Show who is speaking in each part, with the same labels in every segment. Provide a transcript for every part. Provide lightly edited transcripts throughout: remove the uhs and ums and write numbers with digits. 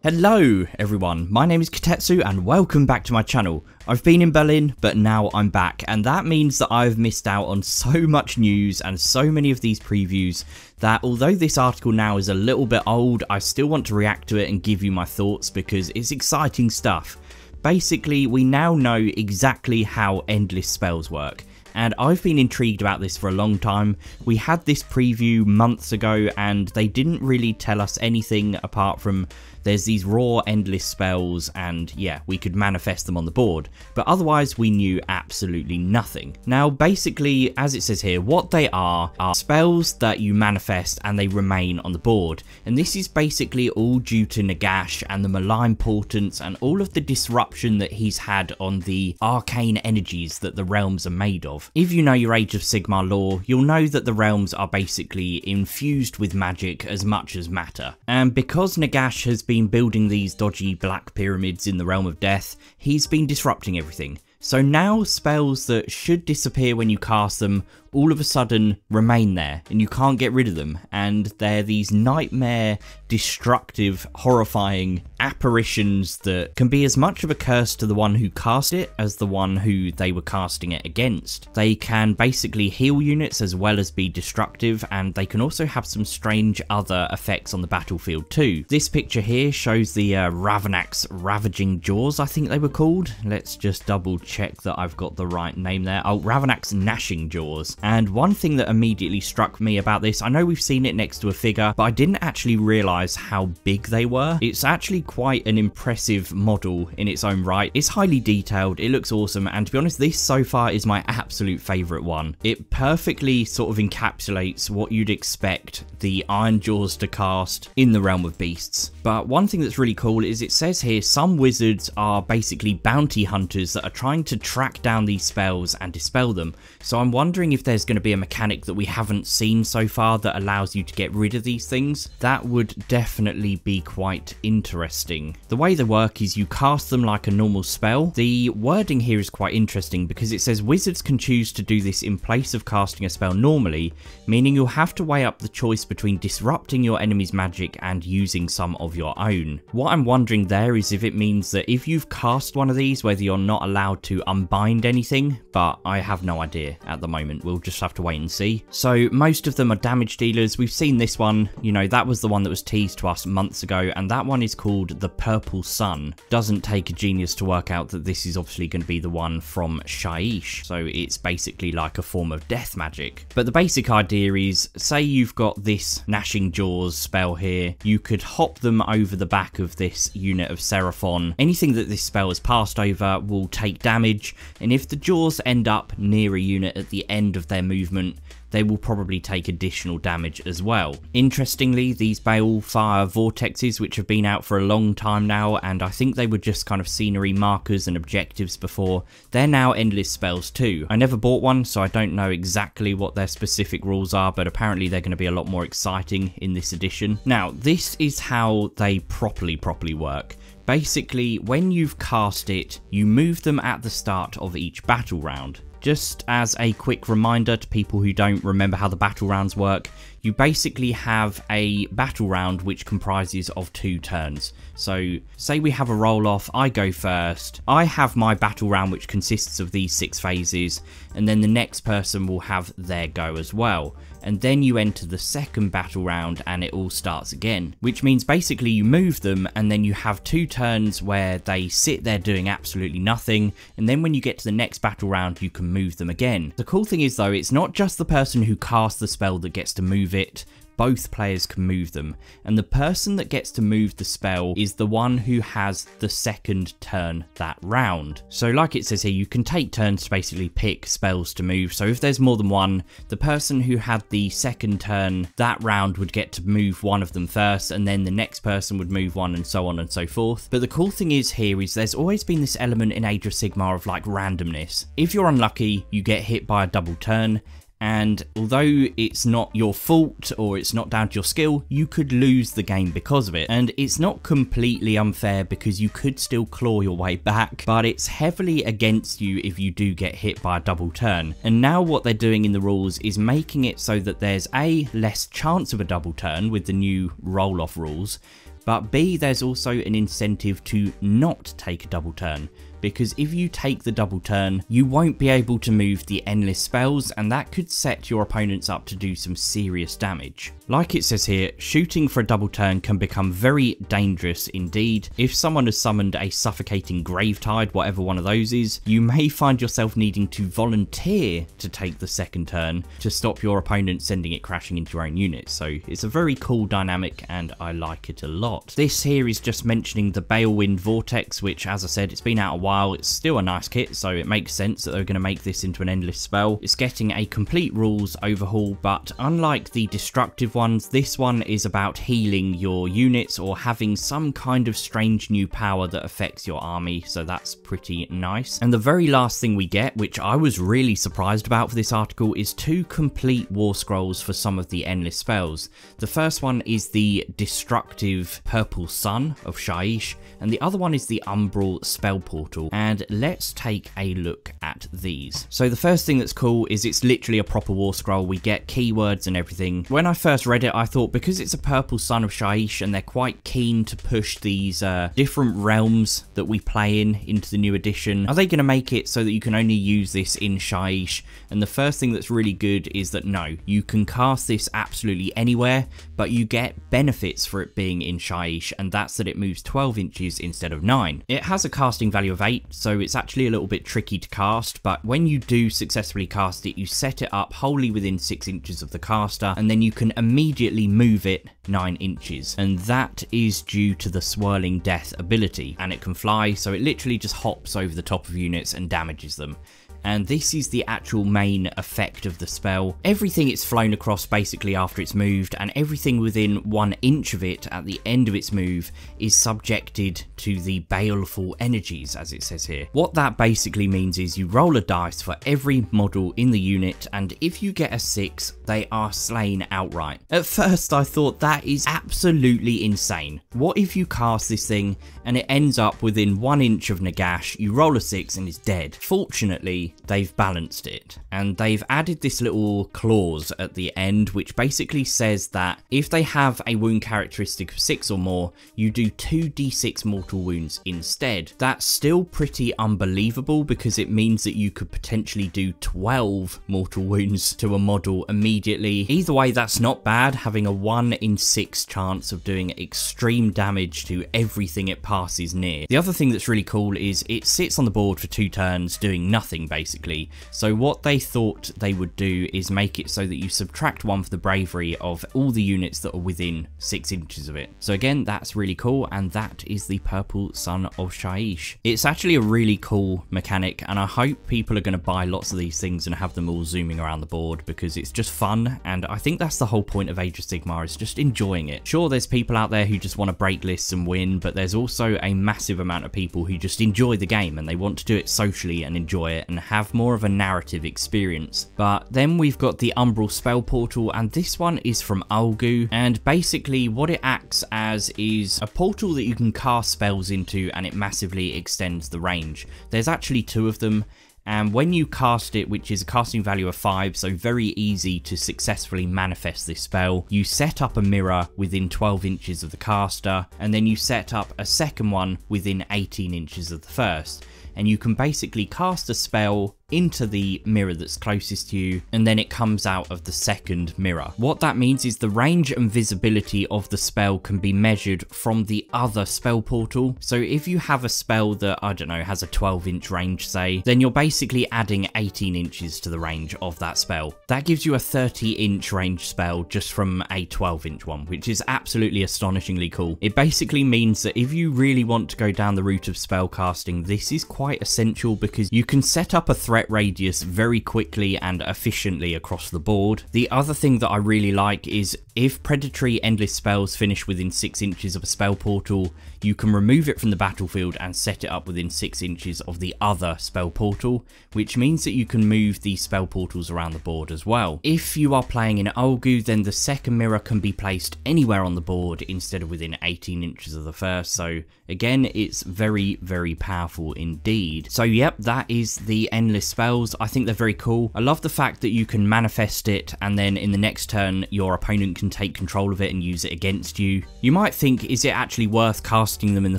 Speaker 1: Hello everyone, my name is Kitetsu and welcome back to my channel. I've been in Berlin, but now I'm back, and that means that I've missed out on so much news and so many of these previews that although this article now is a little bit old, I still want to react to it and give you my thoughts because it's exciting stuff. Basically, we now know exactly how endless spells work. And I've been intrigued about this for a long time. We had this preview months ago and they didn't really tell us anything apart from there's these raw endless spells and yeah, we could manifest them on the board, but otherwise we knew absolutely nothing. Now basically, as it says here, what they are spells that you manifest and they remain on the board, and this is basically all due to Nagash and the Malign Portents and all of the disruption that he's had on the arcane energies that the realms are made of. If you know your Age of Sigmar lore, you'll know that the realms are basically infused with magic as much as matter, and because Nagash has been building these dodgy black pyramids in the realm of death, he's been disrupting everything. So now spells that should disappear when you cast them all of a sudden remain there and you can't get rid of them, and they're these nightmare, destructive, horrifying apparitions that can be as much of a curse to the one who cast it as the one who they were casting it against. They can basically heal units as well as be destructive, and they can also have some strange other effects on the battlefield too. This picture here shows the Ravenak's Ravaging Jaws, I think they were called. Let's just double check that I've got the right name there. Oh, Ravenak's Gnashing Jaws. And one thing that immediately struck me about this, I know we've seen it next to a figure, but I didn't actually realise how big they were. It's actually quite an impressive model in its own right. It's highly detailed, it looks awesome, and to be honest, this so far is my absolute favourite one. It perfectly sort of encapsulates what you'd expect the Iron Jaws to cast in the realm of beasts. But one thing that's really cool is it says here some wizards are basically bounty hunters that are trying to track down these spells and dispel them. So I'm wondering if there's going to be a mechanic that we haven't seen so far that allows you to get rid of these things. That would definitely be quite interesting. The way they work is you cast them like a normal spell. The wording here is quite interesting because it says wizards can choose to do this in place of casting a spell normally, meaning you'll have to weigh up the choice between disrupting your enemy's magic and using some of your own. What I'm wondering there is if it means that if you've cast one of these, whether you're not allowed to unbind anything, but I have no idea at the moment. We'll just have to wait and see. So most of them are damage dealers. We've seen this one, you know, that was the one that was teased to us months ago, and that one is called the Purple Sun. Doesn't take a genius to work out that this is obviously going to be the one from Shyish, so it's basically like a form of death magic. But the basic idea is, say you've got this Gnashing Jaws spell here, you could hop them over the back of this unit of Seraphon. Anything that this spell has passed over will take damage, and if the jaws end up near a unit at the end of their movement, they will probably take additional damage as well. Interestingly, these balefire vortexes, which have been out for a long time now, and I think they were just kind of scenery markers and objectives before, they're now endless spells too. I never bought one, so I don't know exactly what their specific rules are, but apparently they're going to be a lot more exciting in this edition. Now, this is how they properly work. Basically, when you've cast it, you move them at the start of each battle round. Just as a quick reminder to people who don't remember how the battle rounds work, you basically have a battle round which comprises of 2 turns. So say we have a roll off, I go first, I have my battle round which consists of these 6 phases, and then the next person will have their go as well. And then you enter the second battle round and it all starts again, which means basically you move them and then you have 2 turns where they sit there doing absolutely nothing, and then when you get to the next battle round you can move them again. The cool thing is though, it's not just the person who casts the spell that gets to move it, both players can move them, and the person that gets to move the spell is the one who has the second turn that round. So like it says here, you can take turns to basically pick spells to move, so if there's more than one, the person who had the second turn that round would get to move one of them first, and then the next person would move one, and so on and so forth. But the cool thing is here is there's always been this element in Age of Sigmar of like randomness. If you're unlucky, you get hit by a double turn, and although it's not your fault or it's not down to your skill, you could lose the game because of it. And it's not completely unfair because you could still claw your way back, but it's heavily against you if you do get hit by a double turn. And now what they're doing in the rules is making it so that there's a less chance of a double turn with the new roll-off rules, but B, there's also an incentive to not take a double turn, because if you take the double turn, you won't be able to move the endless spells, and that could set your opponents up to do some serious damage. Like it says here, shooting for a double turn can become very dangerous indeed. If someone has summoned a suffocating Gravetide, whatever one of those is, you may find yourself needing to volunteer to take the second turn to stop your opponent sending it crashing into your own unit. So it's a very cool dynamic and I like it a lot. This here is just mentioning the balewind vortex, which, as I said, it's been out a while. It's still a nice kit, so it makes sense that they're going to make this into an endless spell. It's getting a complete rules overhaul, but unlike the destructive ones, this one is about healing your units or having some kind of strange new power that affects your army, so that's pretty nice. And the very last thing we get, which I was really surprised about for this article, is 2 complete war scrolls for some of the endless spells. The first one is the destructive Purple Sun of Shyish, and the other one is the Umbral Spellportal. And let's take a look at these. So the first thing that's cool is it's literally a proper war scroll. We get keywords and everything. When I first read it, I thought because it's a Purple Sun of Shyish and they're quite keen to push these different realms that we play into the new edition, are they going to make it so that you can only use this in Shyish? And the first thing that's really good is that no, you can cast this absolutely anywhere, but you get benefits for it being in Shyish, and that's that it moves 12 inches instead of 9. It has a casting value of 8, so it's actually a little bit tricky to cast, but when you do successfully cast it, you set it up wholly within 6 inches of the caster, and then you can immediately move it 9 inches, and that is due to the Swirling Death ability, and it can fly, so it literally just hops over the top of units and damages them. And this is the actual main effect of the spell. Everything it's flown across basically after it's moved, and everything within 1 inch of it at the end of its move is subjected to the baleful energies, as it says here. What that basically means is you roll a dice for every model in the unit, and if you get a 6, they are slain outright. At first I thought that is absolutely insane. What if you cast this thing and it ends up within 1 inch of Nagash, you roll a 6 and it's dead? Fortunately, they've balanced it, and they've added this little clause at the end which basically says that if they have a wound characteristic of 6 or more, you do 2d6 mortal wounds instead. That's still pretty unbelievable because it means that you could potentially do 12 mortal wounds to a model immediately. Either way, that's not bad, having a 1 in 6 chance of doing extreme damage to everything it passes near. The other thing that's really cool is it sits on the board for 2 turns doing nothing basically. So what they thought they would do is make it so that you subtract 1 for the bravery of all the units that are within 6 inches of it. So again, that's really cool, and that is the Purple Sun of Shyish. It's actually a really cool mechanic, and I hope people are going to buy lots of these things and have them all zooming around the board because it's just fun, and I think that's the whole point of Age of Sigmar, is just enjoying it. Sure, there's people out there who just want to break lists and win, but there's also a massive amount of people who just enjoy the game and they want to do it socially and enjoy it and have more of a narrative experience. But then we've got the Umbral Spellportal, and this one is from Ulgu, and basically what it acts as is a portal that you can cast spells into, and it massively extends the range. There's actually 2 of them, and when you cast it, which is a casting value of 5, so very easy to successfully manifest this spell, you set up a mirror within 12 inches of the caster, and then you set up a second one within 18 inches of the first. And you can basically cast a spell into the mirror that's closest to you, and then it comes out of the second mirror. What that means is the range and visibility of the spell can be measured from the other spell portal. So if you have a spell that, I don't know, has a 12-inch range, say, then you're basically adding 18 inches to the range of that spell. That gives you a 30-inch range spell just from a 12-inch one, which is absolutely astonishingly cool. It basically means that if you really want to go down the route of spell casting, this is quite essential because you can set up a threat radius very quickly and efficiently across the board. The other thing that I really like is if predatory endless spells finish within 6 inches of a spell portal, you can remove it from the battlefield and set it up within 6 inches of the other spell portal, which means that you can move these spell portals around the board as well. If you are playing in Ulgu, then the second mirror can be placed anywhere on the board instead of within 18 inches of the first, so again, it's very, very powerful indeed. So yep, that is the endless endless spells. I think they're very cool. I love the fact that you can manifest it and then in the next turn your opponent can take control of it and use it against you. You might think, is it actually worth casting them in the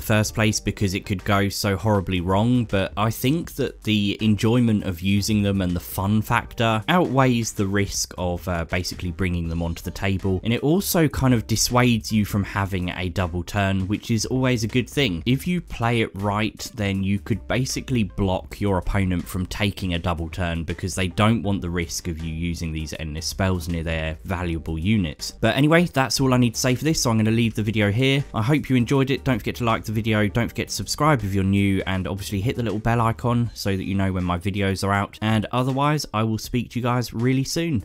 Speaker 1: first place because it could go so horribly wrong, but I think that the enjoyment of using them and the fun factor outweighs the risk of basically bringing them onto the table, and it also kind of dissuades you from having a double turn, which is always a good thing. If you play it right, then you could basically block your opponent from taking a double turn because they don't want the risk of you using these endless spells near their valuable units. But anyway, that's all I need to say for this, so I'm going to leave the video here. I hope you enjoyed it. Don't forget to like the video, don't forget to subscribe if you're new, and obviously hit the little bell icon so that you know when my videos are out, and otherwise I will speak to you guys really soon.